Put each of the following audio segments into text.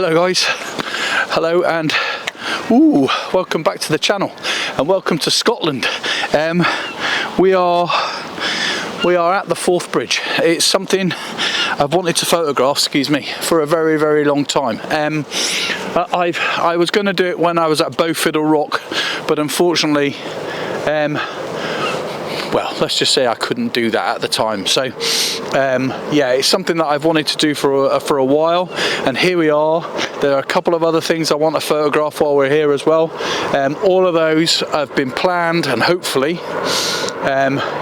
Hello guys, hello, and welcome back to the channel and welcome to Scotland. We are at the Forth Bridge. It's something I've wanted to photograph, for a very long time. I was going to do it when I was at Bowfiddle Rock, but unfortunately well, let's just say I couldn't do that at the time. So yeah, it's something that I've wanted to do for a while, and here we are. There are a couple of other things I want to photograph while we're here as well. All of those have been planned, and hopefully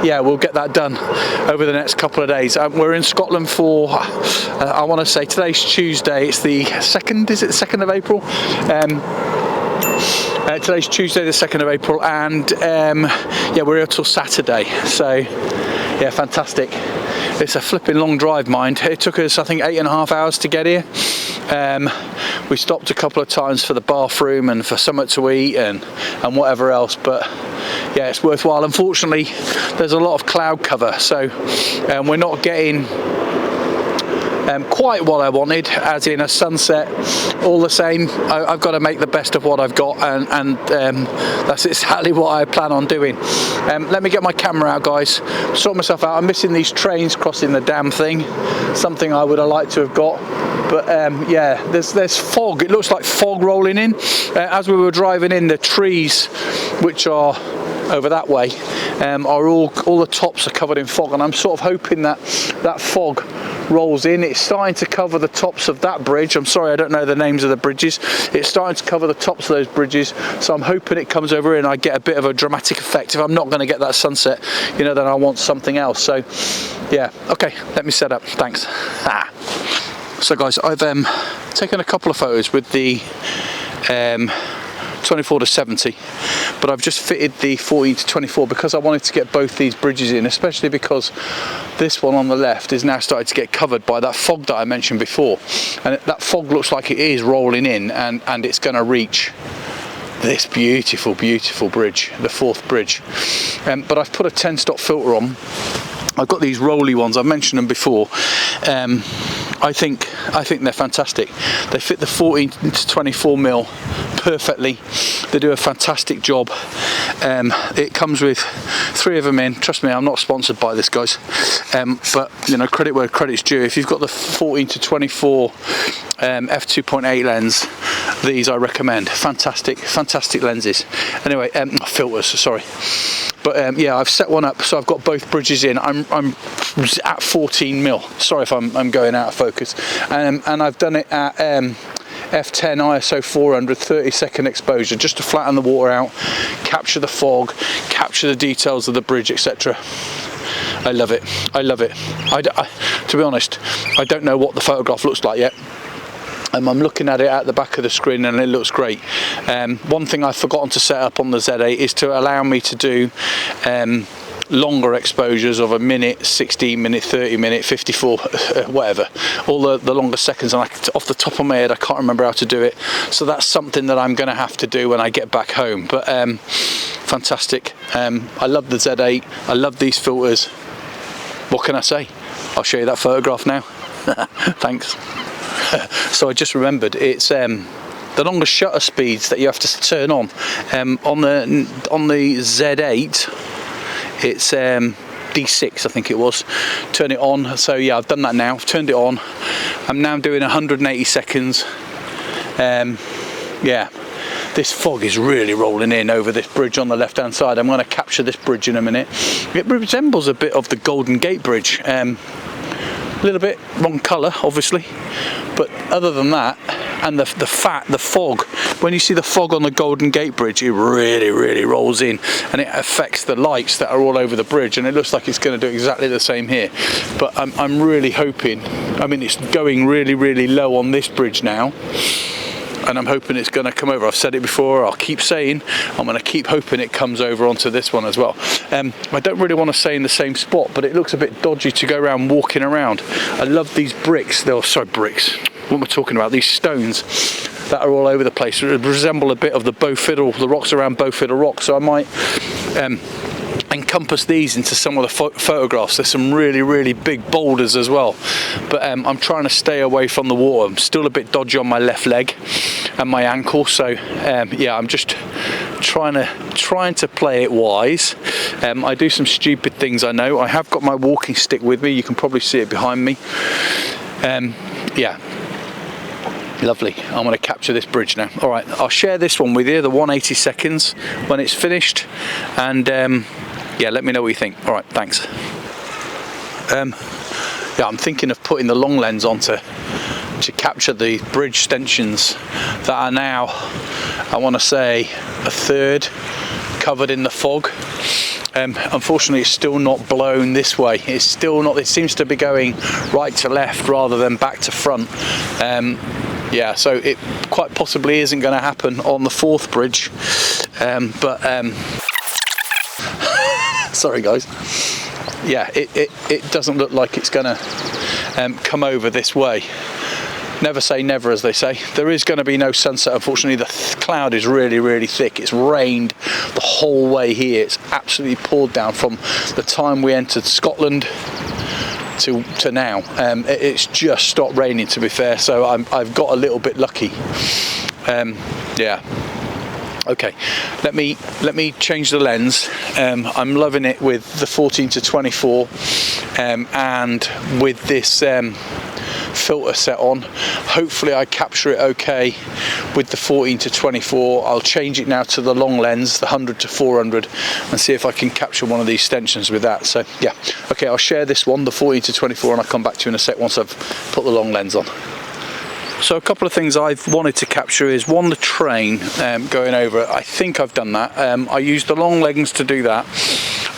yeah, we'll get that done over the next couple of days. We're in Scotland for I want to say today's Tuesday, it's the 2nd, is it the 2nd of April? Today's Tuesday the 2nd of April, and yeah, we're here till Saturday, so yeah, fantastic. It's a flipping long drive, mind. It took us, I think, 8.5 hours to get here. We stopped a couple of times for the bathroom and for something to eat and whatever else, but yeah, it's worthwhile. Unfortunately, there's a lot of cloud cover, so we're not getting quite what I wanted, as in a sunset. All the same, I've got to make the best of what I've got, and that's exactly what I plan on doing. Let me get my camera out, guys, sort myself out. I'm missing these trains crossing the damn thing, something I would have liked to have got, but yeah, there's fog. It looks like fog rolling in. As we were driving in, the trees which are over that way are all the tops are covered in fog, and I'm sort of hoping that fog rolls in. It's starting to cover the tops of that bridge. I'm sorry, I don't know the names of the bridges. It's starting to cover the tops of those bridges, so I'm hoping it comes over and I get a bit of a dramatic effect. If I'm not going to get that sunset, you know, then I want something else. So yeah, okay, let me set up. Thanks. So guys, I've taken a couple of photos with the 24 to 70, but I've just fitted the 40 to 24 because I wanted to get both these bridges in, especially because this one on the left is now starting to get covered by that fog that I mentioned before, and that fog looks like it is rolling in, and it's going to reach this beautiful bridge, the Forth Bridge. But I've put a 10 stop filter on. I've got these rolly ones, I've mentioned them before. I think they're fantastic. They fit the 14 to 24 mil perfectly. They do a fantastic job. It comes with 3 of them in. Trust me, I'm not sponsored by this, guys, but you know, credit where credit's due. If you've got the 14 to 24 f2.8 lens, these I recommend. Fantastic lenses. Anyway, filters, sorry. But yeah, I've set one up, so I've got both bridges in. I'm at 14 mil. Sorry if I'm going out of focus. And I've done it at f10 ISO 400, 30-second exposure, just to flatten the water out, capture the fog, capture the details of the bridge, etc. I love it. I love it. To be honest, I don't know what the photograph looks like yet. I'm looking at it at the back of the screen and it looks great. One thing I've forgotten to set up on the Z8 is to allow me to do longer exposures of a minute, 16 minute, 30 minute, 54, whatever, all the longer seconds, and off the top of my head I can't remember how to do it, so that's something that I'm going to have to do when I get back home. But fantastic. I love the Z8, I love these filters. What can I say? I'll show you that photograph now. Thanks. So I just remembered, it's the longer shutter speeds that you have to turn on the Z8. It's D6, I think it was. Turn it on. So yeah, I've done that now. I've turned it on. I'm now doing 180 seconds. Yeah, this fog is really rolling in over this bridge on the left hand side. I'm going to capture this bridge in a minute. It resembles a bit of the Golden Gate Bridge. A little bit wrong colour, obviously, but other than that, and the fog, when you see the fog on the Golden Gate Bridge, it really rolls in, and it affects the lights that are all over the bridge, and it looks like it's going to do exactly the same here. But I'm really hoping, I mean, it's going really low on this bridge now, and I'm hoping it's going to come over. I've said it before, I'll keep saying, I'm going to keep hoping it comes over onto this one as well. I don't really want to stay in the same spot, but it looks a bit dodgy to go around walking around. I love these bricks. Bricks. What am I talking about? These stones that are all over the place. It resemble a bit of the rocks around Bowfiddle Rock. So I might encompass these into some of the photographs. There's some really big boulders as well, but I'm trying to stay away from the water. I'm still a bit dodgy on my left leg and my ankle, so yeah, I'm just trying to play it wise. I do some stupid things, I know. I have got my walking stick with me, you can probably see it behind me. Yeah, lovely. I'm going to capture this bridge now. All right, I'll share this one with you, the 180 seconds when it's finished, and yeah, let me know what you think. All right, thanks. Yeah, I'm thinking of putting the long lens on to capture the bridge stensions that are now, I want to say, a third covered in the fog. Unfortunately, it's still not blown this way. It's still not. It seems to be going right to left rather than back to front. Yeah, so it quite possibly isn't going to happen on the fourth bridge. But sorry, guys. Yeah, it doesn't look like it's going to come over this way. Never say never, as they say. There is going to be no sunset, unfortunately. The cloud is really thick. It's rained the whole way here. It's absolutely poured down from the time we entered Scotland to now. It's just stopped raining, to be fair, so I've got a little bit lucky. Yeah. Okay, let me change the lens. I'm loving it with the 14 to 24 and with this filter set on. Hopefully I capture it okay with the 14 to 24. I'll change it now to the long lens, the 100 to 400, and see if I can capture one of these stensions with that. So yeah, okay, I'll share this one, the 14 to 24, and I'll come back to you in a sec once I've put the long lens on. So a couple of things I've wanted to capture is, one, the train going over it. I think I've done that. I used the long lens to do that.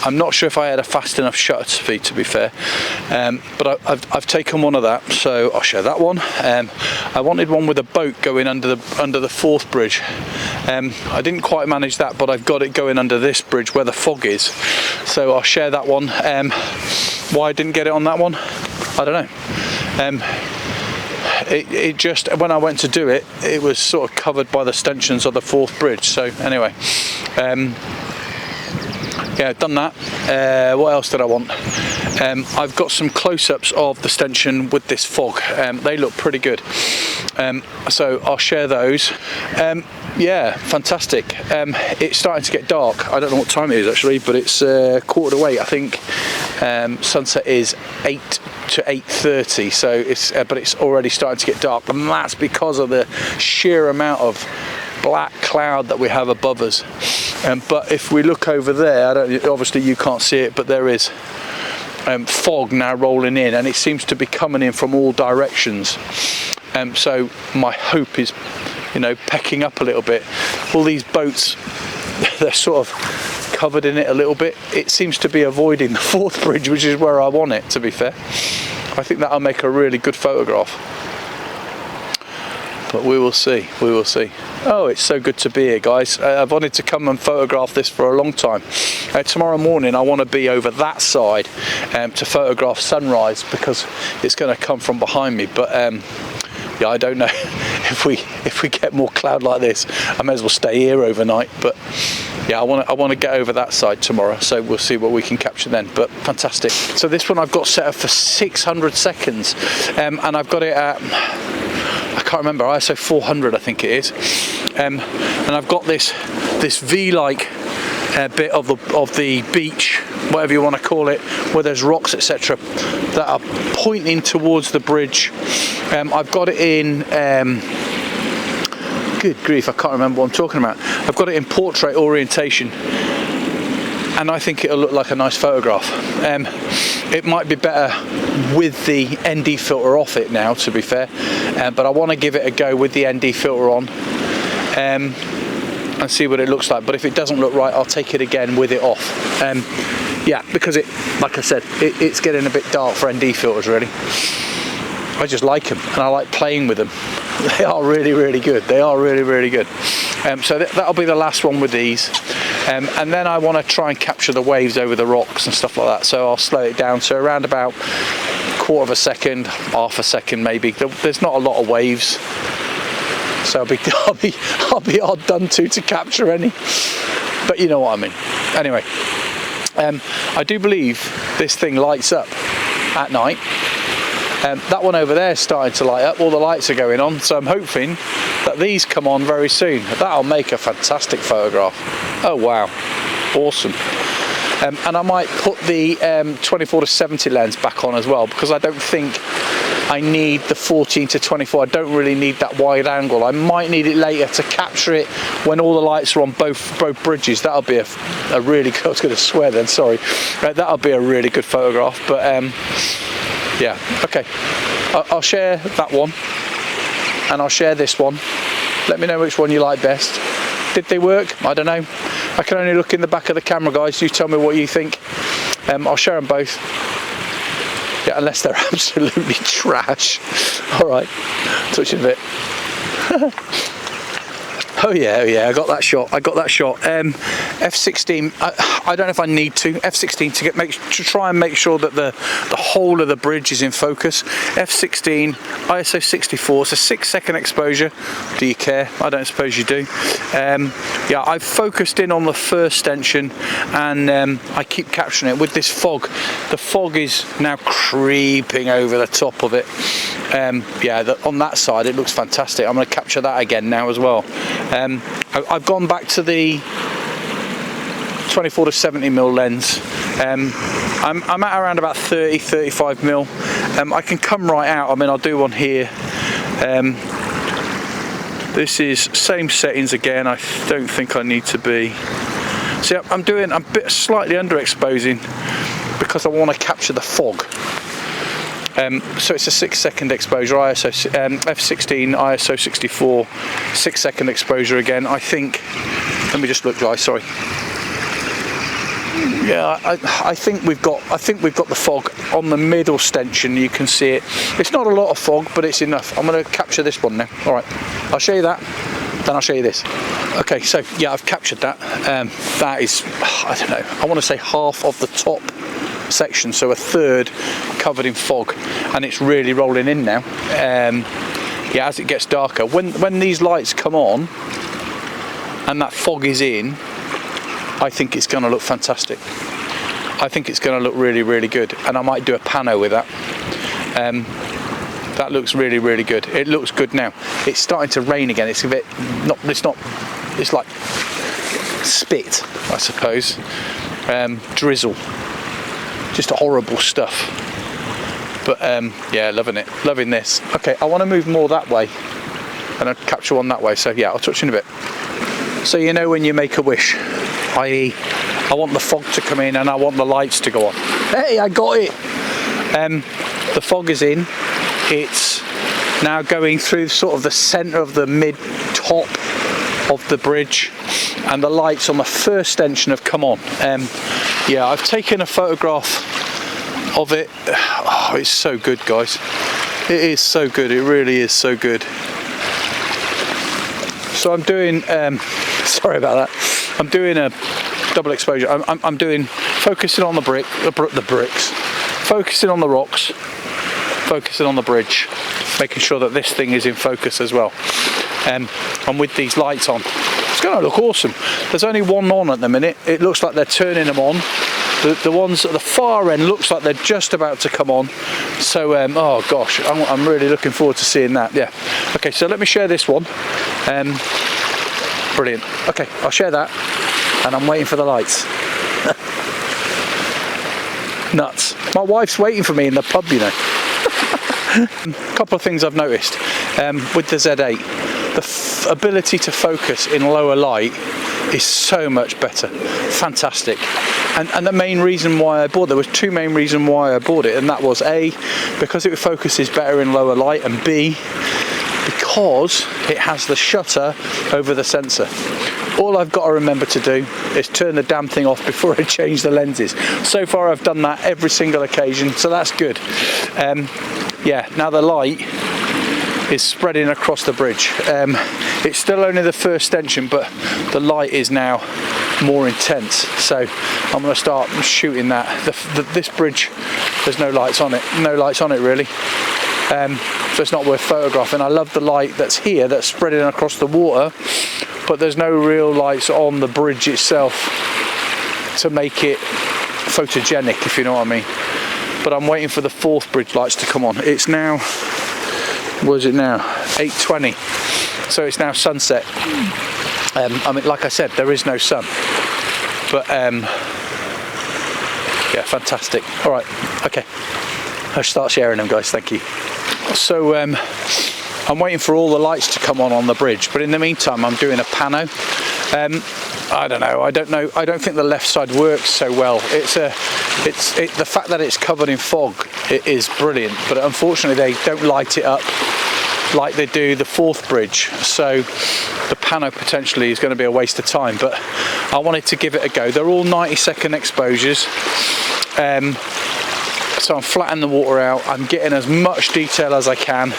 I'm not sure if I had a fast enough shutter speed, to be fair, but I've taken one of that, so I'll share that one. I wanted one with a boat going under the fourth bridge. I didn't quite manage that, but I've got it going under this bridge where the fog is, so I'll share that one. Why I didn't get it on that one, I don't know. It just, when I went to do it, it was sort of covered by the stanchions of the fourth bridge. So anyway, yeah, I've done that. What else did I want? I've got some close-ups of the stanchion with this fog. They look pretty good, so I'll share those. Yeah, fantastic. It's starting to get dark. I don't know what time it is actually, but it's 7:45, I think. Sunset is 8 to 8:30, so it's but it's already starting to get dark, and that's because of the sheer amount of black cloud that we have above us. But if we look over there, obviously you can't see it, but there is fog now rolling in, and it seems to be coming in from all directions. So my hope is, you know, pecking up a little bit. All these boats, they're sort of covered in it a little bit. It seems to be avoiding the fourth bridge, which is where I want it, to be fair. I think that'll make a really good photograph, but we will see, we will see. Oh, it's so good to be here, guys. I've wanted to come and photograph this for a long time. Tomorrow morning I want to be over that side to photograph sunrise, because it's going to come from behind me, but yeah, I don't know if we get more cloud like this. I may as well stay here overnight, but yeah, I want to get over that side tomorrow, so we'll see what we can capture then. But fantastic. So this one I've got set up for 600 seconds, and I've got it at, I can't remember, ISO 400 I think it is, and I've got this V-like bit of the beach, whatever you want to call it, where there's rocks, etc., that are pointing towards the bridge. I've got it in good grief, I can't remember what I'm talking about. I've got it in portrait orientation, and I think it'll look like a nice photograph. It might be better with the ND filter off it now, to be fair, but I want to give it a go with the ND filter on and see what it looks like. But if it doesn't look right, I'll take it again with it off. Yeah, because it, like I said, it's getting a bit dark for ND filters, really. I just like them, and I like playing with them. They are really good. They are really good. So that'll be the last one with these, and then I want to try and capture the waves over the rocks and stuff like that. So I'll slow it down to around about 1/4 second, 1/2 second maybe. There's not a lot of waves, so I'll be hard done to capture any. But you know what I mean. Anyway. I do believe this thing lights up at night. That one over there is starting to light up, all the lights are going on, so I'm hoping that these come on very soon. That'll make a fantastic photograph. Oh wow, awesome. And I might put the 24-70 lens back on as well, because I don't think I need the 14-24. I don't really need that wide angle. I might need it later to capture it when all the lights are on both bridges. That'll be a really good, I was going to swear then, sorry. That'll be a really good photograph, but yeah, okay. I'll share that one, and I'll share this one. Let me know which one you like best. Did they work? I don't know. I can only look in the back of the camera, guys. You tell me what you think. I'll share them both. Yeah, unless they're absolutely trash. All right, touch it a bit. Oh yeah, I got that shot. F16. I don't know if I need to. F16 to try and make sure that the whole of the bridge is in focus. F16, ISO 64. It's a 6-second exposure. Do you care? I don't suppose you do. Yeah, I've focused in on the first tension, and I keep capturing it with this fog. The fog is now creeping over the top of it. Yeah, on that side it looks fantastic. I'm going to capture that again now as well. I've gone back to the 24-70mm lens. I'm at around about 30-35mm. I can come right out. I mean, I'll do one here. This is same settings again. I don't think I need to be. See, I'm a bit slightly underexposing because I want to capture the fog. So it's a 6-second exposure, ISO F16, ISO 64, 6-second exposure again. I think. Let me just look, guys. Sorry. Yeah, I think we've got the fog on the middle stension. You can see it. It's not a lot of fog, but it's enough. I'm going to capture this one now. All right, I'll show you that. Then I'll show you this. Okay, so yeah, I've captured that. That is, I don't know. I want to say half of the top section, so a third covered in fog, and it's really rolling in now. Yeah, as it gets darker, when these lights come on and that fog is in, I think it's going to look fantastic. I think it's going to look really, really good, and I might do a pano with that. That looks really, really good. It looks good now. It's starting to rain again. It's a bit it's like spit, I suppose. Drizzle. Just horrible stuff, but yeah, loving this. Okay, I want to move more that way and I'll capture one that way, so yeah, I'll touch in a bit. So you know when you make a wish, i.e. I want the fog to come in and I want the lights to go on. Hey, I got it. The fog is in. It's now going through sort of the centre of the mid-top of the bridge, and the lights on the first tension have come on. Yeah, I've taken a photograph of it. Oh, it's so good, guys. It is so good. It really is so good. So I'm doing, sorry about that. I'm doing a double exposure. I'm doing focusing on the bricks, focusing on the rocks, focusing on the bridge, making sure that this thing is in focus as well. And with these lights on, it's going to look awesome. There's only one on at the minute. It looks like they're turning them on. The ones at the far end looks like they're just about to come on. So, oh gosh, I'm really looking forward to seeing that. Yeah. Okay, so let me share this one. Brilliant. Okay, I'll share that, and I'm waiting for the lights. Nuts. My wife's waiting for me in the pub, you know. A couple of things I've noticed with the Z8. The ability to focus in lower light is so much better. Fantastic. And the main reason why I bought it, there was two main reasons why I bought it, and that was A, because it focuses better in lower light, and B, because it has the shutter over the sensor. All I've got to remember to do is turn the damn thing off before I change the lenses. So far I've done that every single occasion, so that's good. Yeah, now the light is spreading across the bridge. It's still only the first tension, but the light is now more intense, so I'm going to start shooting that. This bridge, there's no lights on it really, so it's not worth photographing. I love the light that's here, that's spreading across the water, but there's no real lights on the bridge itself to make it photogenic, if you know what I mean. But I'm waiting for the fourth bridge lights to come on. It's now, what is it now? 8:20. So it's now sunset. I mean, like I said, there is no sun. But yeah, fantastic. All right, okay. I'll start sharing them, guys. Thank you. So I'm waiting for all the lights to come on the bridge. But in the meantime, I'm doing a pano. I don't know. I don't think the left side works so well. The fact that it's covered in fog, it is brilliant. But unfortunately, they don't light it up like they do the fourth bridge. So the pano potentially is going to be a waste of time. But I wanted to give it a go. They're all 90-second exposures. So I'm flattening the water out. I'm getting as much detail as I can.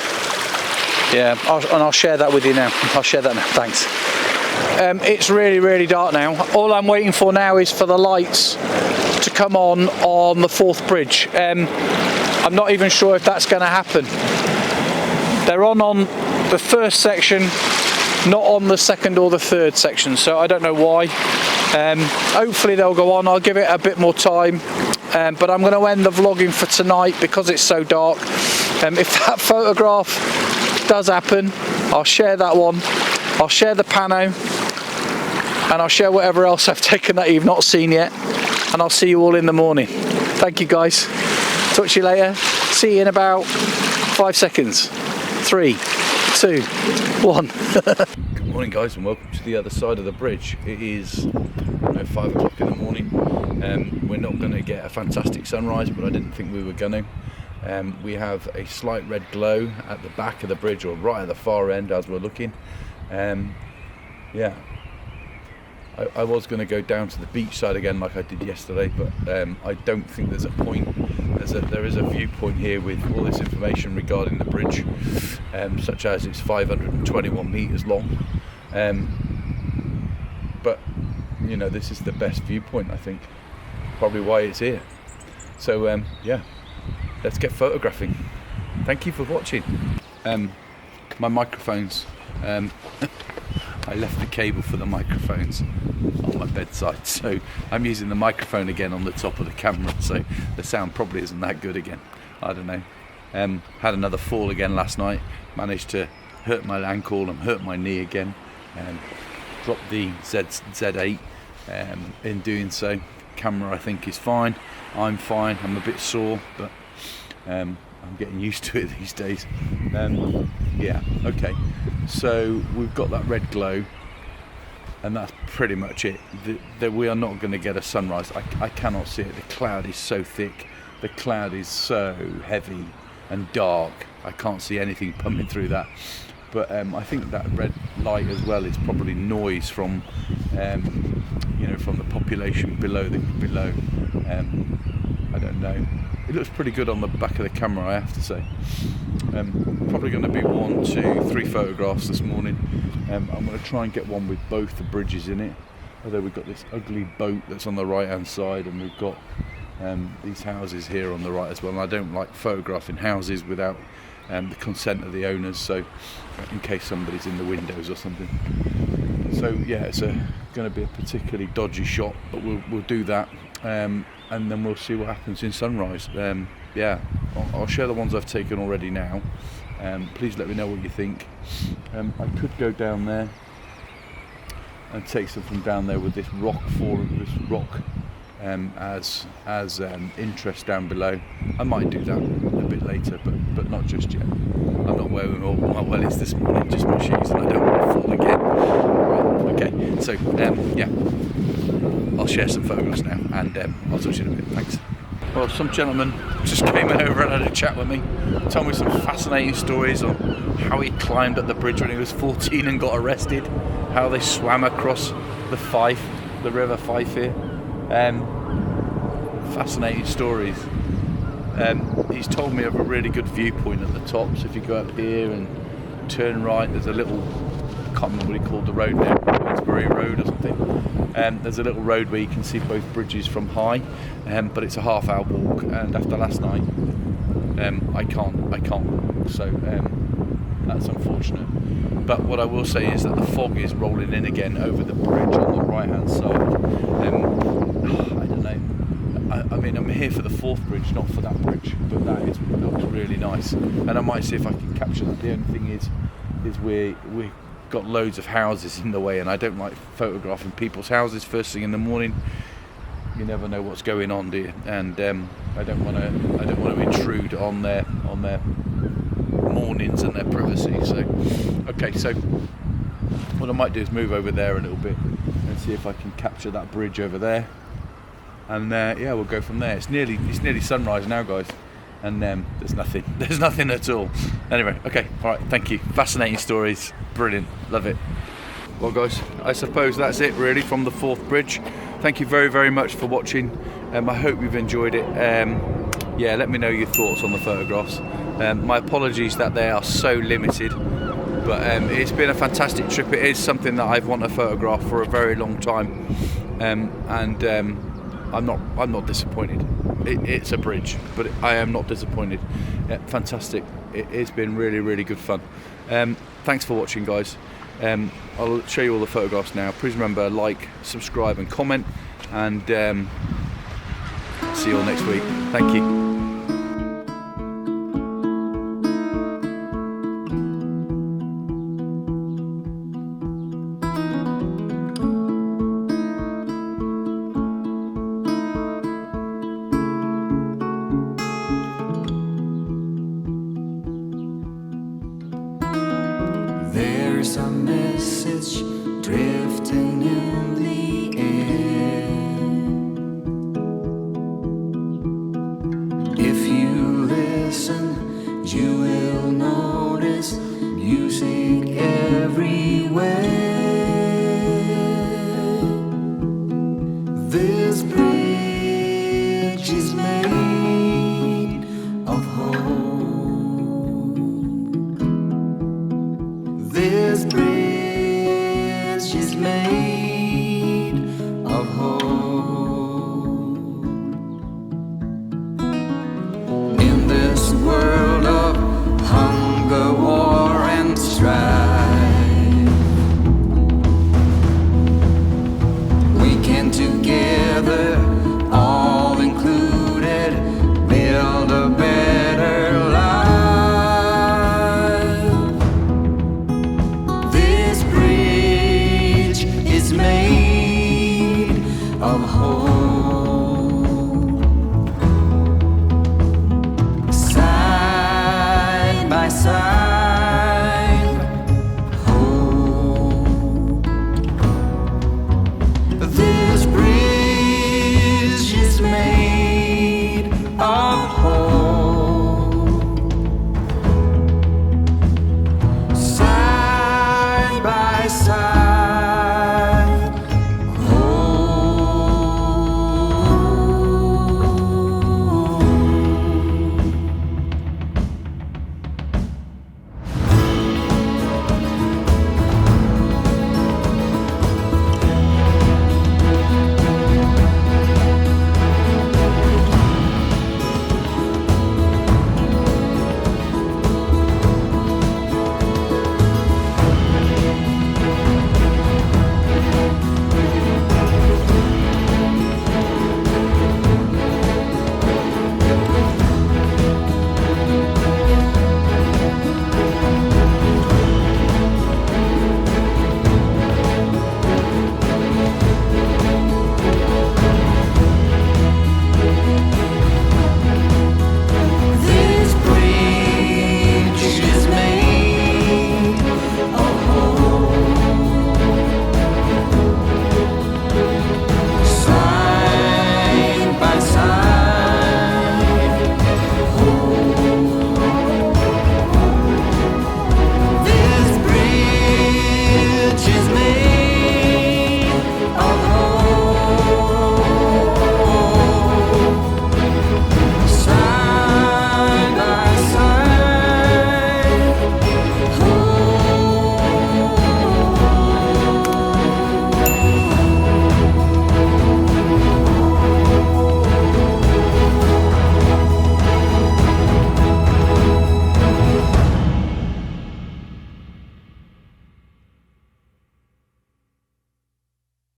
Yeah, and I'll share that with you now. I'll share that now. Thanks. It's really, really dark now. All I'm waiting for now is for the lights to come on the fourth bridge. I'm not even sure if that's going to happen. They're on the first section, not on the second or the third section, so I don't know why. Hopefully they'll go on. I'll give it a bit more time. But I'm going to end the vlogging for tonight because it's so dark. If that photograph does happen, I'll share that one. I'll share the pano, and I'll share whatever else I've taken that you've not seen yet. And I'll see you all in the morning. Thank you, guys. Talk to you later. See you in about 5 seconds. 3, 2, 1. Good morning, guys, and welcome to the other side of the bridge. It is 5 o'clock in the morning. We're not going to get a fantastic sunrise, but I didn't think we were going to. We have a slight red glow at the back of the bridge, or right at the far end as we're looking. Yeah, I was going to go down to the beach side again like I did yesterday, but I don't think there's a point. There is a viewpoint here with all this information regarding the bridge, such as it's 521 meters long. But you know, this is the best viewpoint, I think. Probably why it's here. So yeah, let's get photographing. Thank you for watching. My microphones. I left the cable for the microphones on my bedside, so I'm using the microphone again on the top of the camera, so the sound probably isn't that good again. I don't know. Had another fall again last night. Managed to hurt my ankle and hurt my knee again. Dropped the Z8 in doing so. Camera, I think, is fine. I'm fine. I'm a bit sore, but I'm getting used to it these days. Yeah, okay. So we've got that red glow, and that's pretty much it. We are not going to get a sunrise. I cannot see it. The cloud is so thick. The cloud is so heavy and dark. I can't see anything pumping through that. But I think that red light as well is probably noise from, you know, from the population below. I don't know. It looks pretty good on the back of the camera, I have to say. Probably going to be 1, 2, 3 photographs this morning. I'm going to try and get one with both the bridges in it. Although we've got this ugly boat that's on the right hand side, and we've got these houses here on the right as well. And I don't like photographing houses without the consent of the owners, so in case somebody's in the windows or something. So yeah, it's going to be a particularly dodgy shot, but we'll do that. And then we'll see what happens in sunrise. Yeah, I'll share the ones I've taken already now. Please let me know what you think. I could go down there and take some from down there with this rock as interest down below. I might do that a bit later, but not just yet. I'm not wearing all my wellies this morning, just my shoes, and I don't want to fall again. Right, okay, so yeah, I'll share some photographs now, and I'll talk to you in a bit. Thanks. Well, some gentleman just came over and had a chat with me, told me some fascinating stories on how he climbed up the bridge when he was 14 and got arrested, how they swam across the River Fife here. Fascinating stories. He's told me of a really good viewpoint at the top, so if you go up here and turn right, there's a little, I can't remember what he called the road now, Queensbury Road or something. There's a little road where you can see both bridges from high, but it's a half-hour walk, and after last night I can't walk, so that's unfortunate. But what I will say is that the fog is rolling in again over the bridge on the right hand side. I don't know, mean, I'm here for the fourth bridge, not for that bridge, but looks really nice, and I might see if I can capture that. The only thing is we got loads of houses in the way, and I don't like photographing people's houses first thing in the morning. You never know what's going on, do you? And I don't want to intrude on their mornings and their privacy. So, okay, so what I might do is move over there a little bit and see if I can capture that bridge over there. And yeah, we'll go from there. It's nearly sunrise now, guys, and there's nothing at all. Anyway, okay, all right, thank you. Fascinating stories, brilliant, love it. Well, guys, I suppose that's it really from the fourth bridge. Thank you very, very much for watching. I hope you've enjoyed it. Yeah, let me know your thoughts on the photographs. My apologies that they are so limited, but it's been a fantastic trip. It is something that I've wanted to photograph for a very long time, and I'm not disappointed. It's a bridge, but I am not disappointed. Fantastic. It's been really, really good fun. Thanks for watching, guys. I'll show you all the photographs now. Please remember, like, subscribe and comment, and see you all next week. Thank you. There's a message drifting in the air. If you listen, you will notice music everywhere. This bridge is made of hope. This bridge is made of hope. In this world of hunger, war, and strife, we can together, all included, build a better life. Made of hope. Side by side, hope. This bridge is made of hope. Side by side.